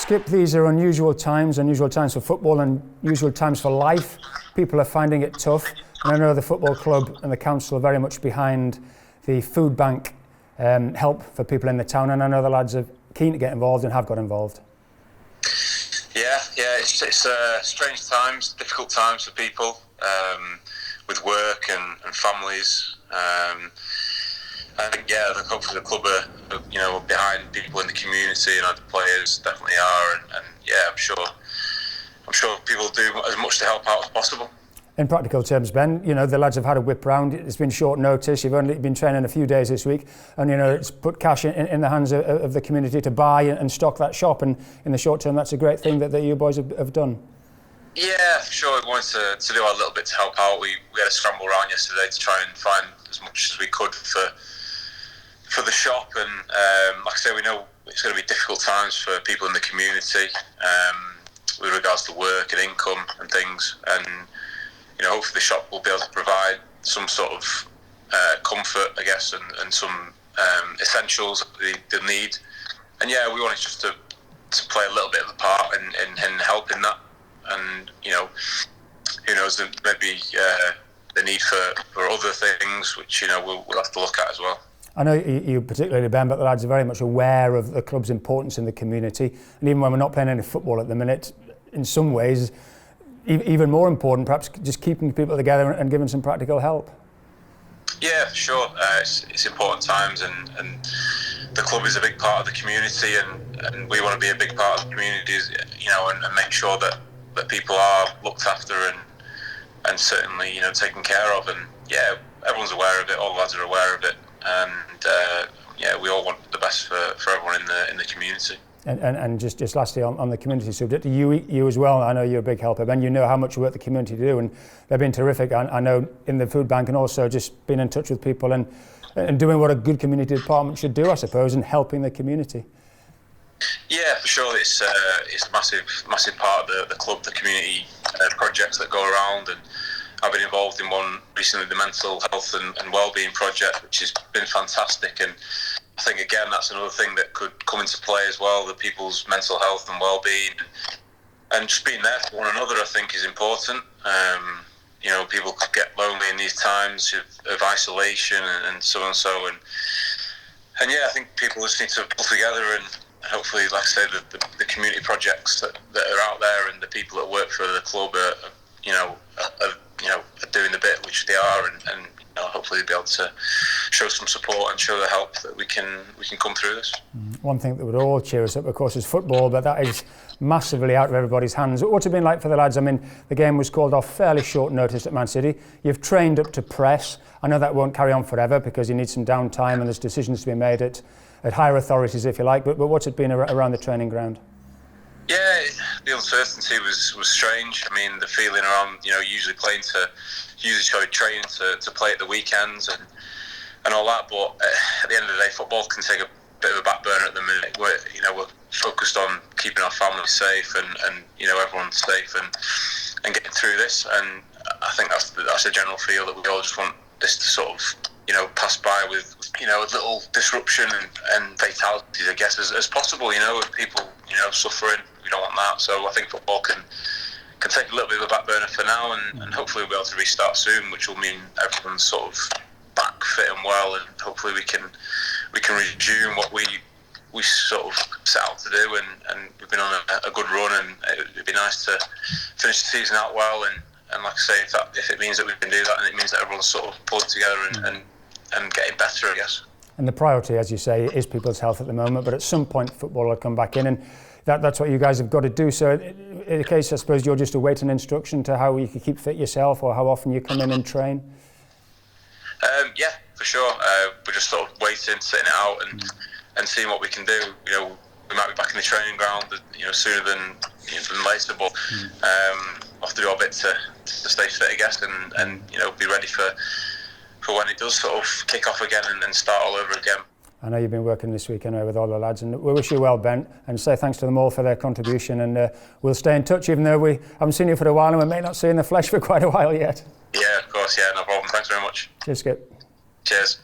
Skip, these are unusual times for football and unusual times for life. People are finding it tough, and I know the football club and the council are very much behind the food bank help for people in the town, and I know the lads are keen to get involved and have got involved. Yeah, it's strange times, difficult times for people with work and families. I think hopefully the club are behind people in the community, and the players definitely are, and I'm sure people do as much to help out as possible. In practical terms, Ben, the lads have had a whip round. It's been short notice. You've only been training a few days this week, and it's put cash in the hands of the community to buy and stock that shop. And in the short term, that's a great thing that you boys have done. Yeah, for sure. We wanted to do our little bit to help out. We had a scramble around yesterday to try and find as much as we could for the shop, and like I say, we know it's going to be difficult times for people in the community with regards to work and income and things, and hopefully the shop will be able to provide some sort of comfort, I guess, and some essentials that they'll need. And we wanted just to play a little bit of a part in helping that, and who knows, maybe the need for other things which we'll have to look at as well. I know you particularly, Ben, but the lads are very much aware of the club's importance in the community, and even when we're not playing any football at the minute, in some ways, even more important, perhaps just keeping people together and giving some practical help. Yeah, for sure. It's important times, and the club is a big part of the community, and we want to be a big part of the community, and make sure that people are looked after and certainly taken care of. And everyone's aware of it. All the lads are aware of it. And we all want the best for everyone in the community. And just lastly on the community subject, you as well, I know you're a big helper, Ben, you know how much work the community do, and they've been terrific. I know in the food bank, and also just being in touch with people and doing what a good community department should do, I suppose, and helping the community. Yeah, for sure. It's a massive part of the club, the community projects that go around, and I've been involved in one recently, the mental health and wellbeing project, which has been fantastic. And I think, again, that's another thing that could come into play as well, the people's mental health and wellbeing. And just being there for one another, I think, is important. People could get lonely in these times of isolation and so and so. And I think people just need to pull together, and hopefully, like I say, the community projects that are out there and the people that work for the club are doing the bit, which they are, and hopefully they'll be able to show some support and show the help that we can come through this. One thing that would all cheer us up, of course, is football, but that is massively out of everybody's hands. What's it been like for the lads? I mean, the game was called off fairly short notice at Man City. You've trained up to press. I know that won't carry on forever because you need some downtime and there's decisions to be made at higher authorities, if you like, but what's it been around the training ground? Yeah, the uncertainty was strange. I mean, the feeling around, usually training to play at the weekends and all that, but at the end of the day, football can take a bit of a back burner at the minute. We're focused on keeping our families safe and everyone's safe and getting through this, and I think that's a general feel that we all just want this to sort of pass by with a little disruption and fatalities, I guess, as possible. With people suffering, we don't want that. So I think football can take a little bit of a back burner for now, and hopefully we'll be able to restart soon, which will mean everyone's sort of back fit and well, and hopefully we can resume what we sort of set out to do, and we've been on a good run, and it'd be nice to finish the season out well, and like I say, if it means that we can do that, and it means that everyone's sort of pulled together and getting better, I guess. And the priority, as you say, is people's health at the moment, but at some point football will come back in, and that's what you guys have got to do. So in the case, I suppose you're just awaiting instruction to how you can keep fit yourself, or how often you come in and train? Yeah, for sure. We're just sort of waiting, sitting it out and seeing what we can do. We might be back in the training ground sooner than later, but we'll have to do our bit to stay fit, I guess, and be ready for when it does sort of kick off again and start all over again. I know you've been working this week anyway with all the lads, and we wish you well, Ben, and say thanks to them all for their contribution, and we'll stay in touch even though we haven't seen you for a while and we may not see you in the flesh for quite a while yet. Yeah, of course, no problem. Thanks very much. Cheers, Skip. Cheers.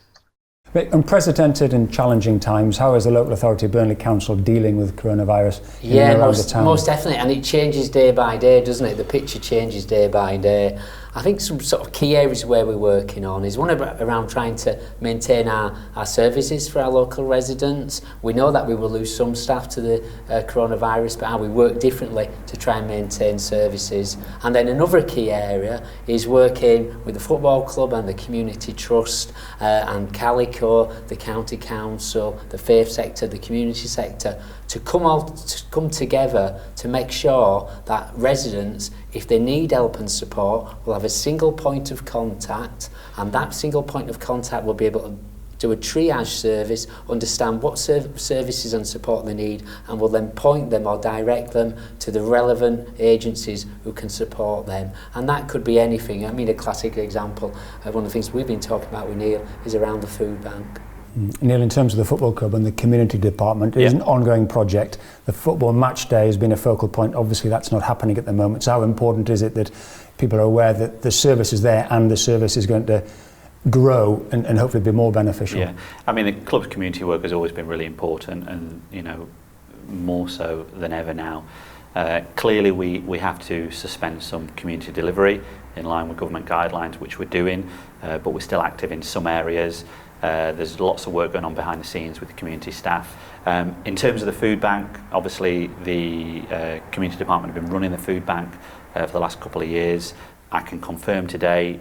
Unprecedented and challenging times. How is the local authority, Burnley Council, dealing with coronavirus Yeah, around the town? most definitely, and it changes day by day, doesn't it? The picture changes day by day. I think some sort of key areas where we're working on is one around trying to maintain our services for our local residents. We know that we will lose some staff to the coronavirus, but how we work differently to try and maintain services. And then another key area is working with the football club and the community trust and Calico, the county council, the faith sector, the community sector, to come together to make sure that residents, if they need help and support, will have a single point of contact, and that single point of contact will be able to do a triage service, understand what services and support they need, and will then point them or direct them to the relevant agencies who can support them. And that could be anything. I mean, a classic example of one of the things we've been talking about with Neil is around the food bank. Neil, in terms of the football club and the community department, it is an ongoing project. The football match day has been a focal point. Obviously, that's not happening at the moment. So how important is it that people are aware that the service is there and the service is going to grow and hopefully be more beneficial? Yeah, I mean, the club's community work has always been really important, and, you know, more so than ever now. Clearly, we have to suspend some community delivery in line with government guidelines, which we're doing, but we're still active in some areas. There's lots of work going on behind the scenes with the community staff. In terms of the food bank, obviously the community department have been running the food bank for the last couple of years. I can confirm today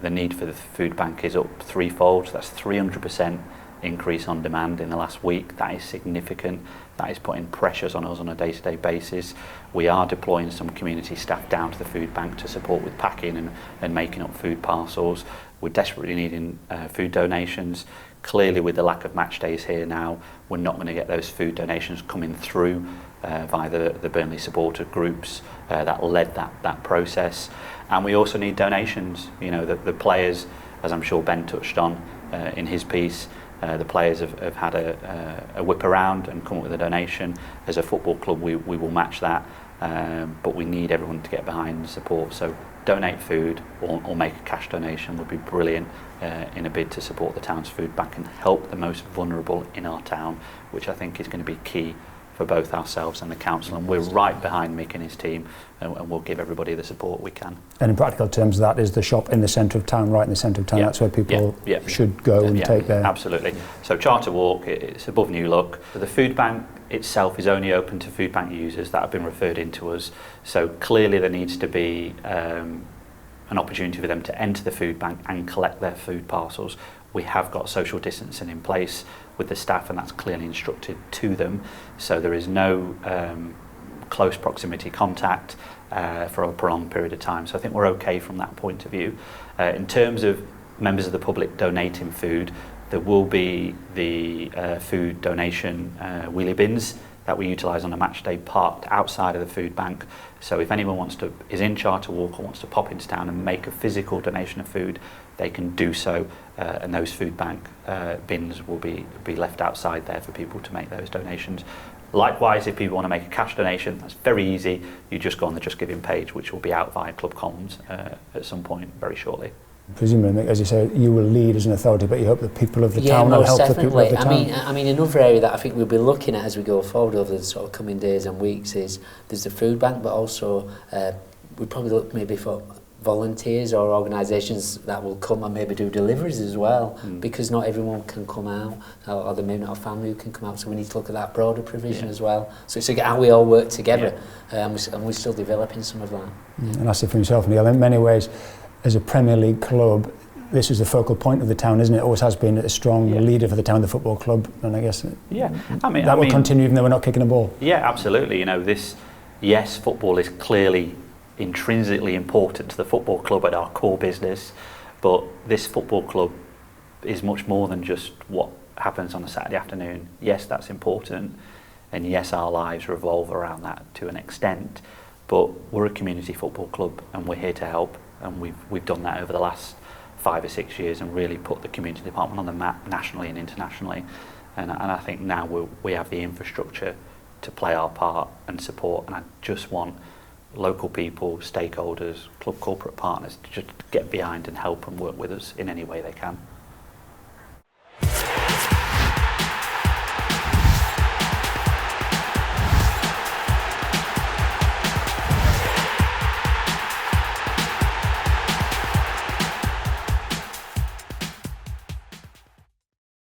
the need for the food bank is up threefold. So that's 300% increase on demand in the last week. That is significant. That is putting pressures on us on a day-to-day basis. We are deploying some community staff down to the food bank to support with packing and making up food parcels. We're desperately needing food donations. Clearly, with the lack of match days here now, we're not going to get those food donations coming through via the Burnley supporter groups that led that process. And we also need donations. You know, the players, as I'm sure Ben touched on in his piece, the players have had a whip around and come up with a donation. As a football club, we will match that, but we need everyone to get behind and support. So donate food or make a cash donation would be brilliant in a bid to support the town's food bank and help the most vulnerable in our town, which I think is going to be key for both ourselves and the council, and we're right behind Mick and his team, and we'll give everybody the support we can. And in practical terms, that is the shop in the centre of town, right in the centre of town. That's where people should go and take their... Absolutely. So Charter Walk, it's above New Look. The food bank itself is only open to food bank users that have been referred in to us. So clearly there needs to be an opportunity for them to enter the food bank and collect their food parcels. We have got social distancing in place with the staff, and that's clearly instructed to them. So there is no close proximity contact for a prolonged period of time. So I think we're okay from that point of view. In terms of members of the public donating food, there will be the food donation wheelie bins that we utilise on a match day parked outside of the food bank. So if anyone is in Charter Walk or wants to pop into town and make a physical donation of food, they can do so, and those food bank bins will be left outside there for people to make those donations. Likewise, if people want to make a cash donation, that's very easy. You just go on the Just Giving page, which will be out via Club Comms at some point very shortly. Presumably, as you say, you will lead as an authority, but you hope the people of the town will help the people of the town. I mean, another area that I think we'll be looking at as we go forward over the sort of coming days and weeks is there's the food bank, but also we probably look maybe for volunteers or organisations that will come and maybe do deliveries as well, because not everyone can come out, or there may not have family who can come out, so we need to look at that broader provision as well. So it's how we all work together, and we're still developing some of that. And that's it for himself, Neil. In many ways, as a Premier League club, this is the focal point of the town, isn't it? It always has been a strong leader for the town, the football club, and I guess that will continue even though we're not kicking a ball. Yeah, absolutely. You know, football is clearly intrinsically important to the football club at our core business, but this football club is much more than just what happens on a Saturday afternoon. Yes, that's important, and yes, our lives revolve around that to an extent, but we're a community football club and we're here to help, and we've done that over the last 5 or 6 years and really put the community department on the map nationally and internationally, and I think now we have the infrastructure to play our part and support, and I just want local people, stakeholders, club corporate partners to just get behind and help and work with us in any way they can.